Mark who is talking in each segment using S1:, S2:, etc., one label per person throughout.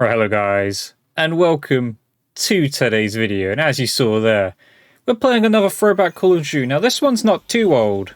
S1: Right, hello guys, and welcome to today's video. And as you saw there, we're playing another throwback Call of Duty. Now this one's not too old,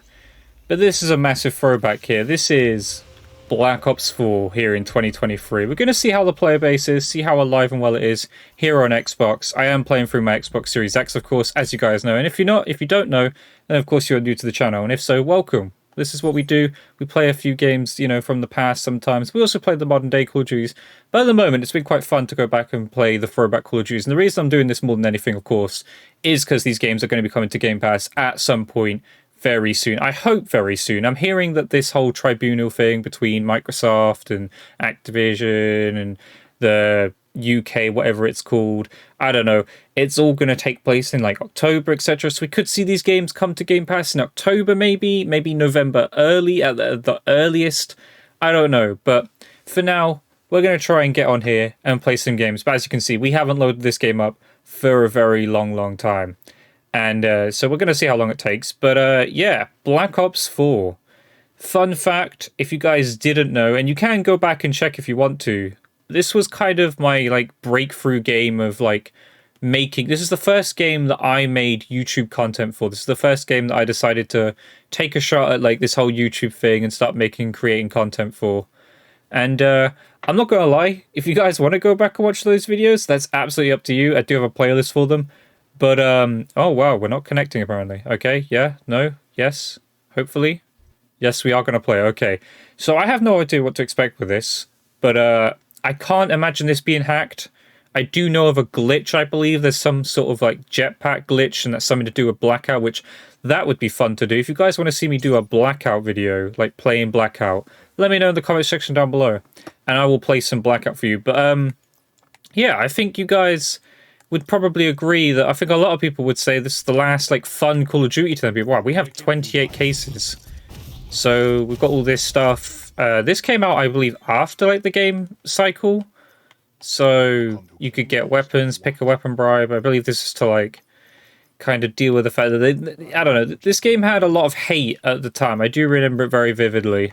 S1: but this is a massive throwback here. This is Black Ops 4 here in 2023. We're going to see how the player base is, see how alive and well it is here on Xbox. I am playing through my Xbox Series X, of course, as you guys know. And if you don't know, then of course you're new to the channel. And if so, welcome. This is what we do. We play a few games, you know, from the past sometimes. We also play the modern day Call of Duties. But at the moment, it's been quite fun to go back and play the throwback Call of Duties. And the reason I'm doing this more than anything, of course, is because these games are going to be coming to Game Pass at some point very soon. I hope very soon. I'm hearing that this whole tribunal thing between Microsoft and Activision and the UK, whatever it's called, I don't know, it's all going to take place in like October, etc. So we could see these games come to Game Pass in October, maybe November early at the earliest. I don't know, but for now we're going to try and get on here and play some games. But as you can see, we haven't loaded this game up for a very long time, and so we're going to see how long it takes. But yeah, Black Ops 4. Fun fact, if you guys didn't know, and you can go back and check if you want to, this was kind of my like breakthrough game of like making. This is the first game that I made YouTube content for. This is the first game that I decided to take a shot at like this whole YouTube thing and start creating content for. And I'm not gonna lie, if you guys want to go back and watch those videos, that's absolutely up to you. I do have a playlist for them. But oh wow, we're not connecting apparently. Okay, yeah, no, yes, hopefully. Yes, we are gonna play. Okay. So I have no idea what to expect with this, but I can't imagine this being hacked. I do know of a glitch, I believe. There's some sort of like jetpack glitch, and that's something to do with Blackout, which that would be fun to do. If you guys want to see me do a Blackout video, like playing Blackout, let me know in the comment section down below, and I will play some Blackout for you. But yeah, I think you guys would probably agree that I think a lot of people would say this is the last like fun Call of Duty to them. Wow, we have 28 cases. So we've got all this stuff. This came out, I believe, after like the game cycle. So you could get weapons, pick a weapon bribe. I believe this is to like kind of deal with the fact that I don't know. This game had a lot of hate at the time. I do remember it very vividly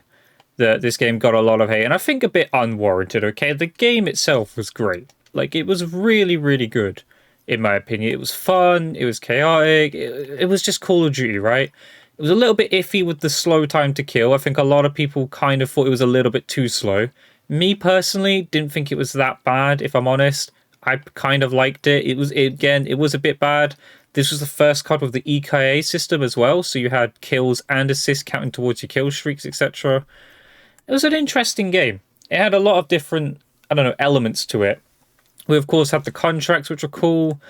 S1: that this game got a lot of hate, and I think a bit unwarranted. Okay, the game itself was great. Like it was really good in my opinion. It was fun. It was chaotic. It was just Call of Duty, right? It was a little bit iffy with the slow time to kill. I think a lot of people kind of thought it was a little bit too slow. Me personally didn't think it was that bad, if I'm honest. I kind of liked it. It was a bit bad. This was the first COD with the EKA system as well, so you had kills and assists counting towards your kill streaks, etc. It was an interesting game. It had a lot of different, I don't know, elements to it. We, of course, had the contracts, which are cool.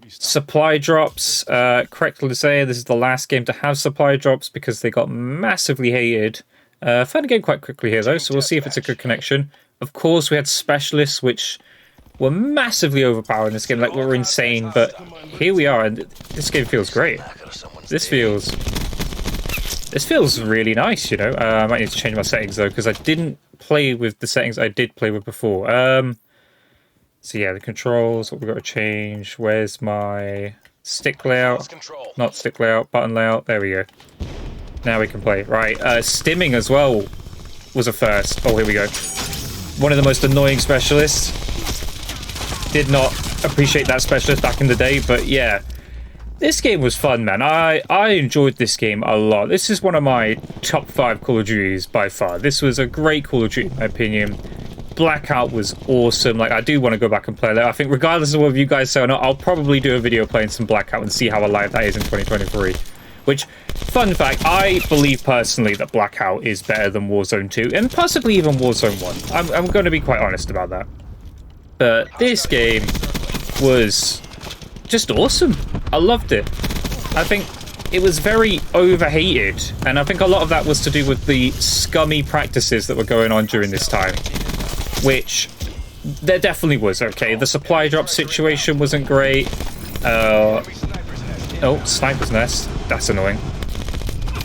S1: Supply drops. Correctly to say, this is the last game to have supply drops because they got massively hated. Found a game quite quickly here, though, so we'll see if it's a good connection. Of course, we had specialists, which were massively overpowered in this game. Like, we were insane, but here we are, and this game feels great. This feels really nice, you know. I might need to change my settings, though, because I didn't play with the settings I did play with before. So yeah, the controls, what we've got to change. Where's my stick layout? Not stick layout, button layout. There we go. Now we can play. Right, stimming as well was a first. Oh, here we go. One of the most annoying specialists. Did not appreciate that specialist back in the day, but yeah. This game was fun, man. I enjoyed this game a lot. This is one of my top 5 Call of Duties by far. This was a great Call of Duty, in my opinion. Blackout was awesome. Like, I do want to go back and play that. I think regardless of what you guys say or not, I'll probably do a video playing some Blackout and see how alive that is in 2023. Which, fun fact, I believe personally that Blackout is better than Warzone 2 and possibly even Warzone 1. I'm going to be quite honest about that. But this game was just awesome. I loved it. I think it was very overhated, and I think a lot of that was to do with the scummy practices that were going on during this time. Which there definitely was. Okay, the supply drop situation wasn't great. Oh, sniper's nest. That's annoying.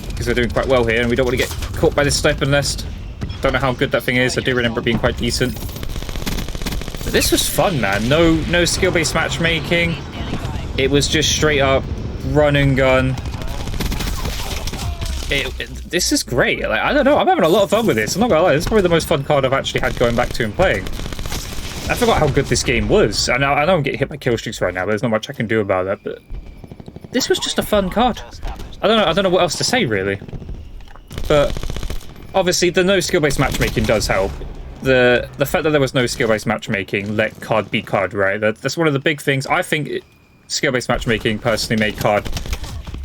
S1: Because we're doing quite well here, and we don't want to get caught by this sniper nest. Don't know how good that thing is. I do remember it being quite decent. But this was fun, man. No skill-based matchmaking. It was just straight up run and gun. This is great. Like, I don't know. I'm having a lot of fun with this. I'm not gonna lie. This is probably the most fun card I've actually had going back to and playing. I forgot how good this game was. I know I'm getting hit by kill streaks right now, but there's not much I can do about that. But this was just a fun COD. I don't know what else to say really. But obviously, the no skill-based matchmaking does help. The fact that there was no skill-based matchmaking let COD be COD, right? That's one of the big things. I think skill-based matchmaking personally made COD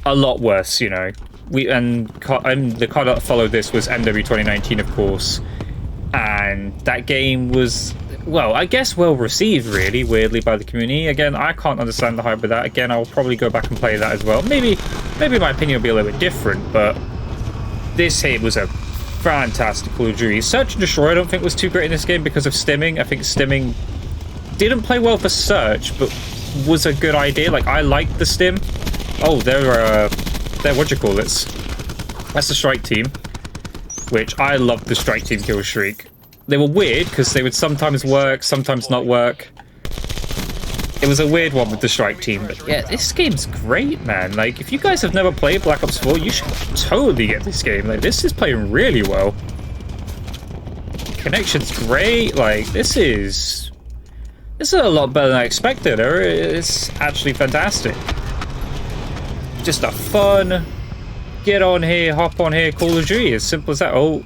S1: a lot worse, you know. And the COD that followed this was MW 2019, of course. And that game was, well, I guess well received, really, weirdly, by the community. Again, I can't understand the hype with that. Again, I'll probably go back and play that as well. Maybe my opinion will be a little bit different, but this here was a fantastic Call of Duty. Search and Destroy I don't think was too great in this game because of stimming. I think stimming didn't play well for Search, but was a good idea. Like, I liked the stim. Oh, they're what do you call this? That's the strike team, which I loved the strike team kill streak. They were weird because they would sometimes work, sometimes not work. It was a weird one with the strike team, but yeah, this game's great, man. Like, if you guys have never played Black Ops 4, you should totally get this game. Like, this is playing really well. Connection's great. Like, this is a lot better than I expected. It's actually fantastic. Just a fun, get on here, hop on here, Call of Duty. As simple as that. Oh,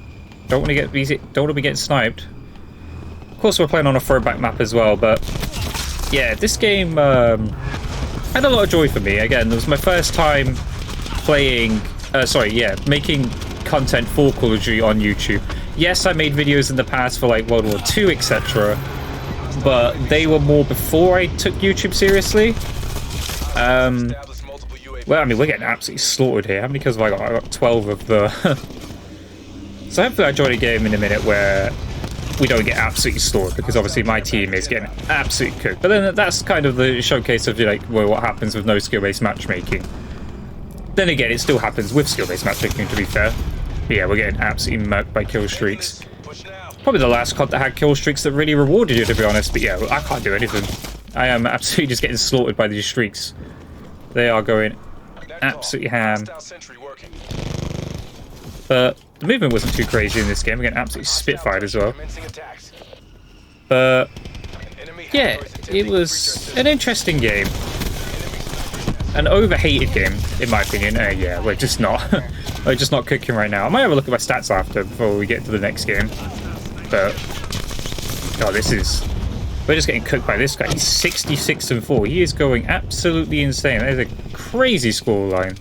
S1: don't want to be getting sniped. Of course, we're playing on a throwback map as well, but yeah, this game had a lot of joy for me. Again, it was my first time playing, making content for Call of Duty on YouTube. Yes, I made videos in the past for like World War II, etc., but they were more before I took YouTube seriously. Well, I mean, we're getting absolutely slaughtered here. How many kills have I got? I got 12 of the... So hopefully I join a game in a minute where we don't get absolutely slaughtered, because obviously my team is getting absolutely cooked. But then that's kind of the showcase of, like, well, what happens with no skill-based matchmaking. Then again, it still happens with skill-based matchmaking, to be fair. But yeah, we're getting absolutely murked by kill streaks. Probably the last COD that had kill streaks that really rewarded you, to be honest. But yeah, I can't do anything. I am absolutely just getting slaughtered by these streaks. They are going absolutely ham. But the movement wasn't too crazy in this game. We're getting absolutely spitfired as well. But yeah, it was an interesting game. An overhated game, in my opinion. Yeah, we're just not we're just not cooking right now. I might have a look at my stats after before we get to the next game. But oh, we're just getting cooked by this guy. He's 66-4. He is going absolutely insane. That is a crazy scoreline.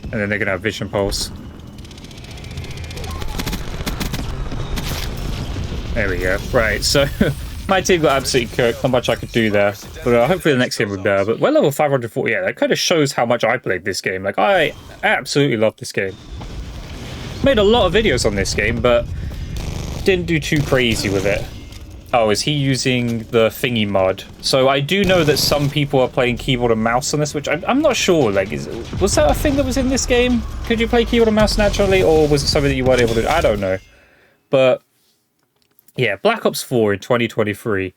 S1: And then they're going to have Vision Pulse. There we go. Right, so my team got absolutely cooked. Not much I could do there. But hopefully the next game will be better. But we're level 540. Yeah, that kind of shows how much I played this game. Like, I absolutely love this game. Made a lot of videos on this game, but didn't do too crazy with it. Oh, is he using the thingy mod? So I do know that some people are playing keyboard and mouse on this, which I'm not sure. Like, was that a thing that was in this game? Could you play keyboard and mouse naturally, or was it something that you weren't able to do? I don't know. But yeah, Black Ops 4 in 2023.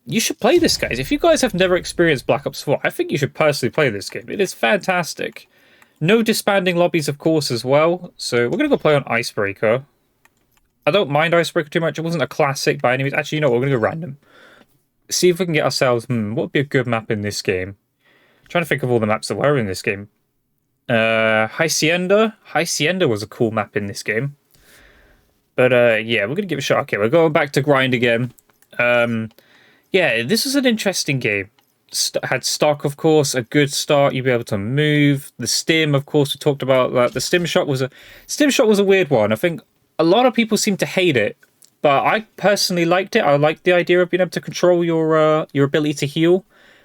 S1: You should play this, guys. If you guys have never experienced Black Ops 4, I think you should personally play this game. It is fantastic. No disbanding lobbies, of course, as well. So we're going to go play on Icebreaker. I don't mind Icebreaker too much. It wasn't a classic by any means. Actually, you know what? We're going to go random. See if we can get ourselves... what would be a good map in this game? I'm trying to think of all the maps that were in this game. Hacienda. Hacienda was a cool map in this game. But, yeah, we're going to give it a shot. Okay, we're going back to grind again. Yeah, this was an interesting game. Had stock, of course, a good start. You'd be able to move. The stim, of course, we talked about that. The stim shot was a weird one. I think a lot of people seem to hate it, but I personally liked it. I liked the idea of being able to control your ability to heal.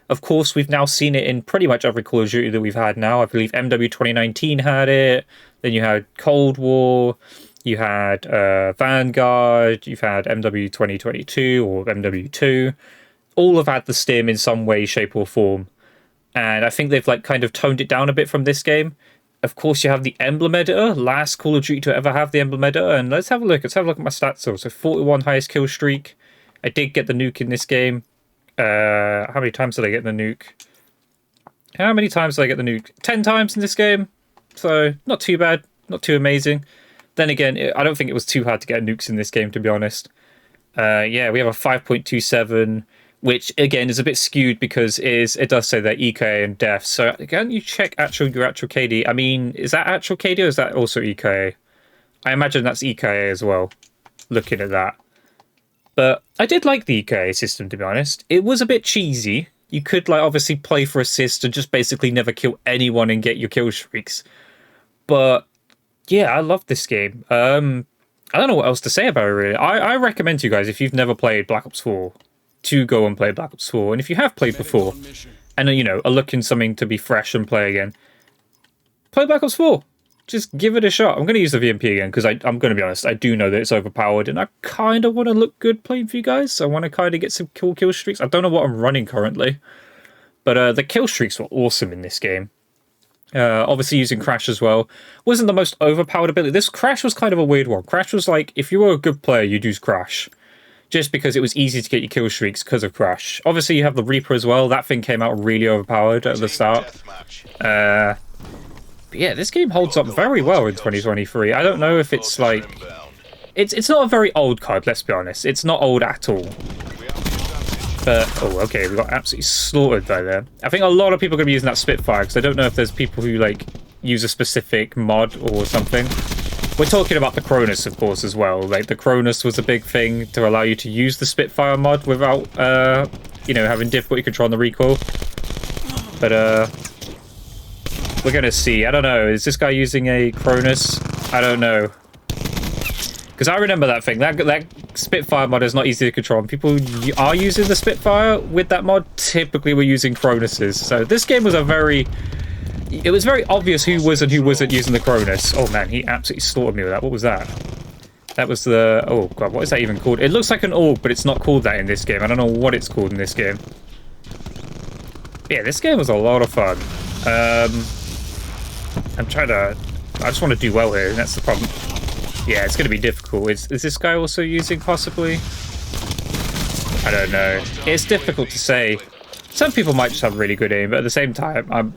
S1: Of course, we've now seen it in pretty much every Call of Duty that we've had now. I believe MW 2019 had it. Then you had Cold War. You had Vanguard. You've had MW 2022 or MW2. All have had the stim in some way, shape, or form. And I think they've like kind of toned it down a bit from this game. Of course, you have the emblem editor. Last Call of Duty to ever have the emblem editor. And let's have a look. Let's have a look at my stats. So 41 highest kill streak. I did get the nuke in this game. How many times did I get the nuke? How many times did I get the nuke? 10 times in this game. So not too bad. Not too amazing. Then again, I don't think it was too hard to get nukes in this game, to be honest. Yeah, we have a 5.27, which again is a bit skewed because it does say that EKA and death. So can you check your actual KD? I mean, is that actual KD or is that also EKA? I imagine that's EKA as well, looking at that. But I did like the EKA system, to be honest. It was a bit cheesy. You could, like, obviously play for assist and just basically never kill anyone and get your kill streaks. But yeah, I love this game. I don't know what else to say about it, really. I recommend to you guys, if you've never played Black Ops 4, to go and play Black Ops 4. And if you have played before, and, you know, are looking something to be fresh and play again, play Black Ops 4. Just give it a shot. I'm going to use the VMP again, because I'm going to be honest, I do know that it's overpowered, and I kind of want to look good playing for you guys. I want to kind of get some cool kill streaks. I don't know what I'm running currently, but the kill streaks were awesome in this game. Obviously using Crash as well. Wasn't the most overpowered ability. This Crash was kind of a weird one. Crash was like, if you were a good player, you'd use Crash. Just because it was easy to get your kill streaks because of Crash. Obviously you have the Reaper as well. That thing came out really overpowered at the start. But yeah, this game holds up very well in 2023. I don't know if it's like... It's not a very old card, let's be honest. It's not old at all. But, oh, okay, we got absolutely slaughtered by there. I think a lot of people are going to be using that Spitfire, because I don't know if there's people who, like, use a specific mod or something. We're talking about the Cronus, of course, as well. Like, the Cronus was a big thing to allow you to use the Spitfire mod without, you know, having difficulty controlling the recoil. But, we're going to see. I don't know. Is this guy using a Cronus? I don't know. Because I remember that thing. That Spitfire mod is not easy to control. And people are using the Spitfire with that mod. Typically, we're using Cronuses. So this game was it was very obvious who was and who wasn't using the Cronus. Oh man, he absolutely slaughtered me with that. What was that? That was the... Oh god, what is that even called? It looks like an orb, but it's not called that in this game. I don't know what it's called in this game. Yeah, this game was a lot of fun. I'm trying to... I just want to do well here, and that's the problem. Yeah, it's going to be difficult. Is this guy also using, possibly? I don't know. It's difficult to say. Some people might just have really good aim, but at the same time,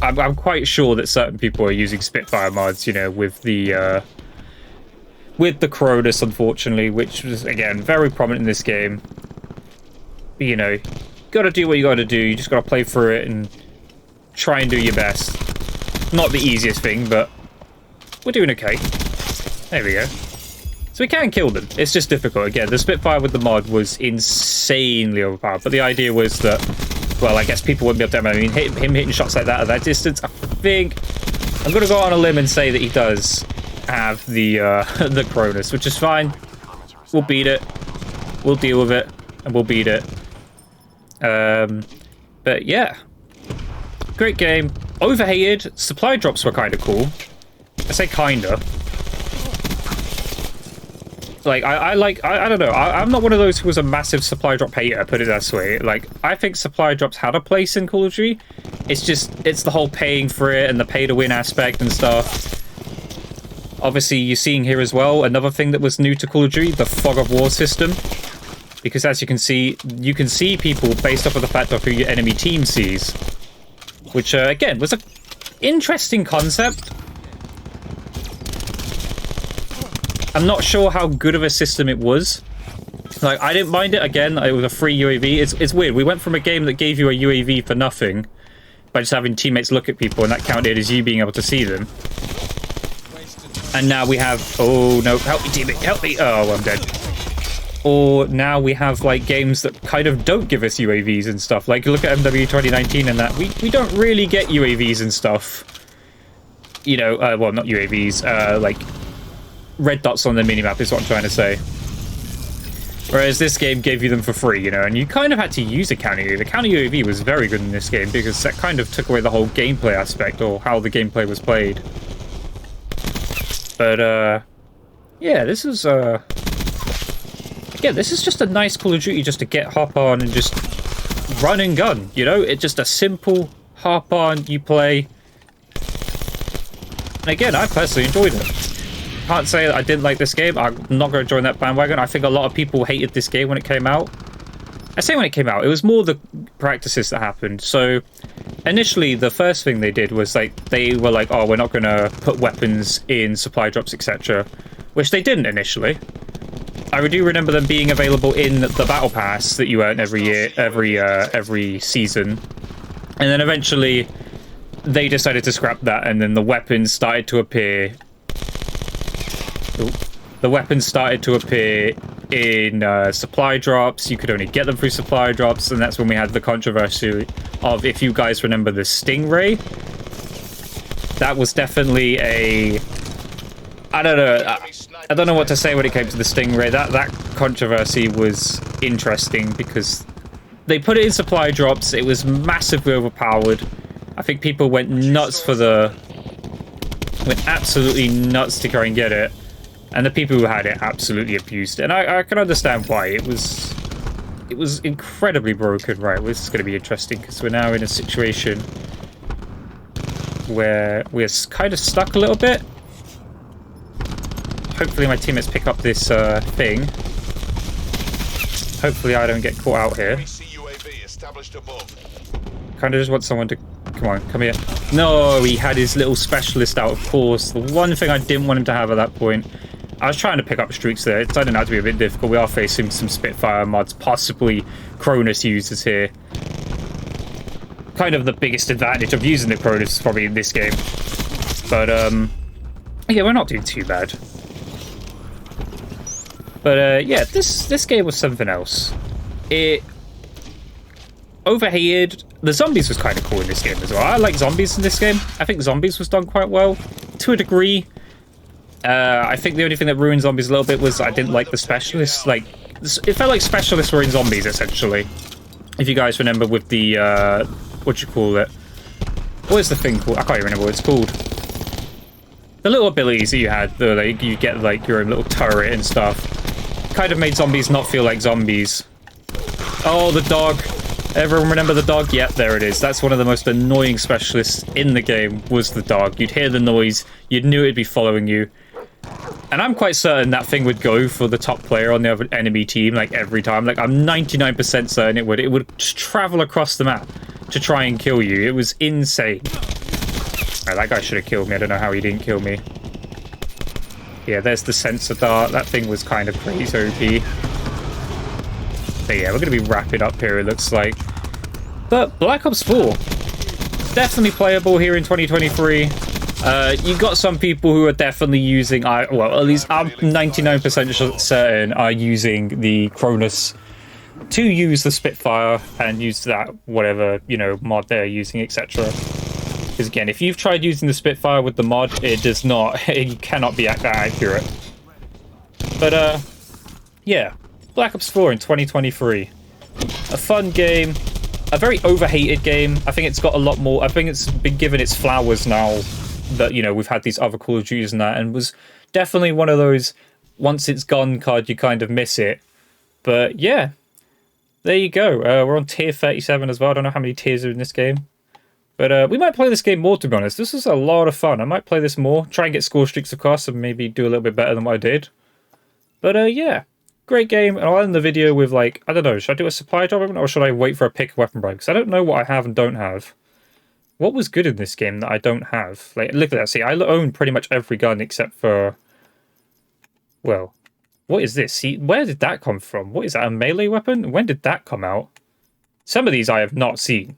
S1: I'm quite sure that certain people are using Spitfire mods, you know, with the Cronus, unfortunately, which was, again, very prominent in this game. But, you know, got to do what you got to do. You just got to play through it and try and do your best. Not the easiest thing, but we're doing okay. There we go. So we can kill them. It's just difficult. Again, the Spitfire with the mod was insanely overpowered. But the idea was that, well, I guess people wouldn't be able to... I mean, him hitting shots like that at that distance, I think... I'm going to go on a limb and say that he does have the the Cronus, which is fine. We'll beat it. We'll deal with it. And we'll beat it. But yeah. Great game. Overhated. Supply drops were kind of cool. I say kinda. Like, I don't know. I'm not one of those who was a massive supply drop hater, put it that way. Like, I think supply drops had a place in Call of Duty. It's just, it's the whole paying for it and the pay to win aspect and stuff. Obviously, you're seeing here as well, another thing that was new to Call of Duty, the fog of war system. Because as you can see people based off of the fact of who your enemy team sees. Which, again, was an interesting concept. I'm not sure how good of a system it was. Like, I didn't mind it. Again, it was a free UAV. It's weird. We went from a game that gave you a UAV for nothing by just having teammates look at people, and that counted as you being able to see them. And now we have... Oh, no. Help me, teammate. Help me. Oh, I'm dead. Or now we have, like, games that kind of don't give us UAVs and stuff. Like, look at MW 2019 and that. We don't really get UAVs and stuff. You know, well, not UAVs. Like... red dots on the minimap is what I'm trying to say. Whereas this game gave you them for free, you know, and you kind of had to use a counter UAV. The counter UAV was very good in this game because that kind of took away the whole gameplay aspect or how the gameplay was played. But, yeah, this is, yeah, this is just a nice Call of Duty just to hop on and just run and gun, you know? It's just a simple hop on, you play. And again, I personally enjoyed it. Can't say that I didn't like this game. I'm not going to join that bandwagon. I think a lot of people hated this game when it came out. I say when it came out, it was more the practices that happened. So initially, the first thing they did was like they were like, oh, we're not going to put weapons in supply drops, etc. which they didn't initially. I do remember them being available in the battle pass that you earn every year, every season, and then eventually they decided to scrap that, and then the weapons started to appear. The weapons started to appear in supply drops. You could only get them through supply drops, and that's when we had the controversy of, if you guys remember, the Stingray. That was definitely a... I don't know. I don't know what to say when it came to the Stingray. That controversy was interesting because they put it in supply drops. It was massively overpowered. I think people went nuts for went absolutely nuts to try and get it. And the people who had it absolutely abused it. And I can understand why. It was incredibly broken. Right, this is going to be interesting because we're now in a situation where we're kind of stuck a little bit. Hopefully my teammates pick up this thing. Hopefully I don't get caught out here. Kind of just want someone to... Come on, come here. No, he had his little specialist out, of course. The one thing I didn't want him to have at that point. I was trying to pick up streaks there. It's turning out to be a bit difficult. We are facing some Spitfire mods, possibly Cronus users here. Kind of the biggest advantage of using the Cronus is probably in this game. But, yeah, we're not doing too bad. But, yeah, this game was something else. It overheated. The zombies was kind of cool in this game as well. I like zombies in this game. I think zombies was done quite well, to a degree. I think the only thing that ruined zombies a little bit was I didn't like the specialists. Like, it felt like specialists were in zombies, essentially. If you guys remember with the, what do you call it? What is the thing called? I can't even remember what it's called. The little abilities that you had, like, you get, like, your own little turret and stuff. Kind of made zombies not feel like zombies. Oh, the dog. Everyone remember the dog? Yep, there it is. That's one of the most annoying specialists in the game, was the dog. You'd hear the noise, you knew it'd be following you. And I'm quite certain that thing would go for the top player on the other enemy team, like, every time. Like, I'm 99% certain it would. It would just travel across the map to try and kill you. It was insane. Right, that guy should have killed me. I don't know how he didn't kill me. Yeah, there's the sensor dart. That thing was kind of crazy OP. But yeah, we're going to be wrapping up here, it looks like. But Black Ops 4, definitely playable here in 2023. You got some people who are definitely using, well, at least I'm 99% certain are using the Cronus to use the Spitfire and use that whatever, you know, mod they're using, etc. Because again, if you've tried using the Spitfire with the mod, it does not, it cannot be that accurate. But yeah, Black Ops 4 in 2023. A fun game, a very overhated game. I think it's got a lot more, I think it's been given its flowers now that, you know, we've had these other Call of Duties and that, and was definitely one of those, once it's gone card, you kind of miss it. But yeah, there you go. We're on tier 37 as well. I don't know how many tiers are in this game. But we might play this game more, to be honest. This was a lot of fun. I might play this more, try and get score streaks across, and maybe do a little bit better than what I did. But yeah, great game. And I'll end the video with, like, I don't know, should I do a supply drop or should I wait for a pick weapon break? Because I don't know what I have and don't have. What was good in this game that I don't have? Like, look at that. See, I own pretty much every gun except for... Well, what is this? See, where did that come from? What is that, a melee weapon? When did that come out? Some of these I have not seen.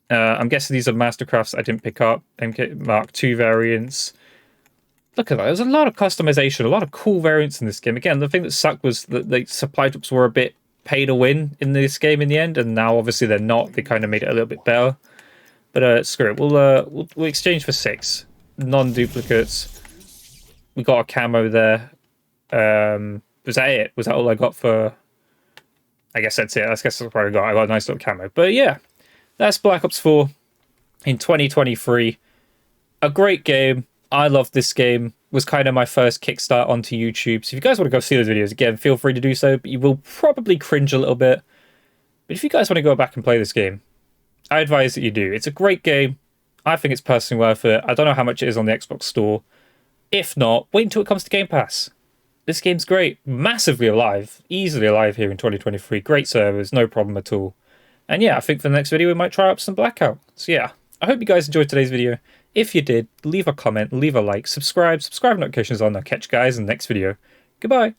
S1: I'm guessing these are Mastercrafts I didn't pick up. MK Mark II variants. Look at that. There's a lot of customization, a lot of cool variants in this game. Again, the thing that sucked was that the supply drops were a bit pay to win in this game in the end, and now obviously they're not. They kind of made it a little bit better. But screw it. We'll exchange for 6 non-duplicates. We got a camo there. Was that it? Was that all I got for? I guess that's it. I guess that's what I got. I got a nice little camo. But yeah, that's Black Ops 4 in 2023. A great game. I love this game. Was kind of my first kickstart onto YouTube. So if you guys want to go see those videos again, feel free to do so. But you will probably cringe a little bit. But if you guys want to go back and play this game, I advise that you do. It's a great game. I think it's personally worth it. I don't know how much it is on the Xbox Store. If not, wait until it comes to Game Pass. This game's great. Massively alive. Easily alive here in 2023. Great servers. No problem at all. And yeah, I think for the next video we might try up some Blackout. So yeah, I hope you guys enjoyed today's video. If you did, leave a comment, leave a like, subscribe notifications on. I'll catch you guys in the next video. Goodbye.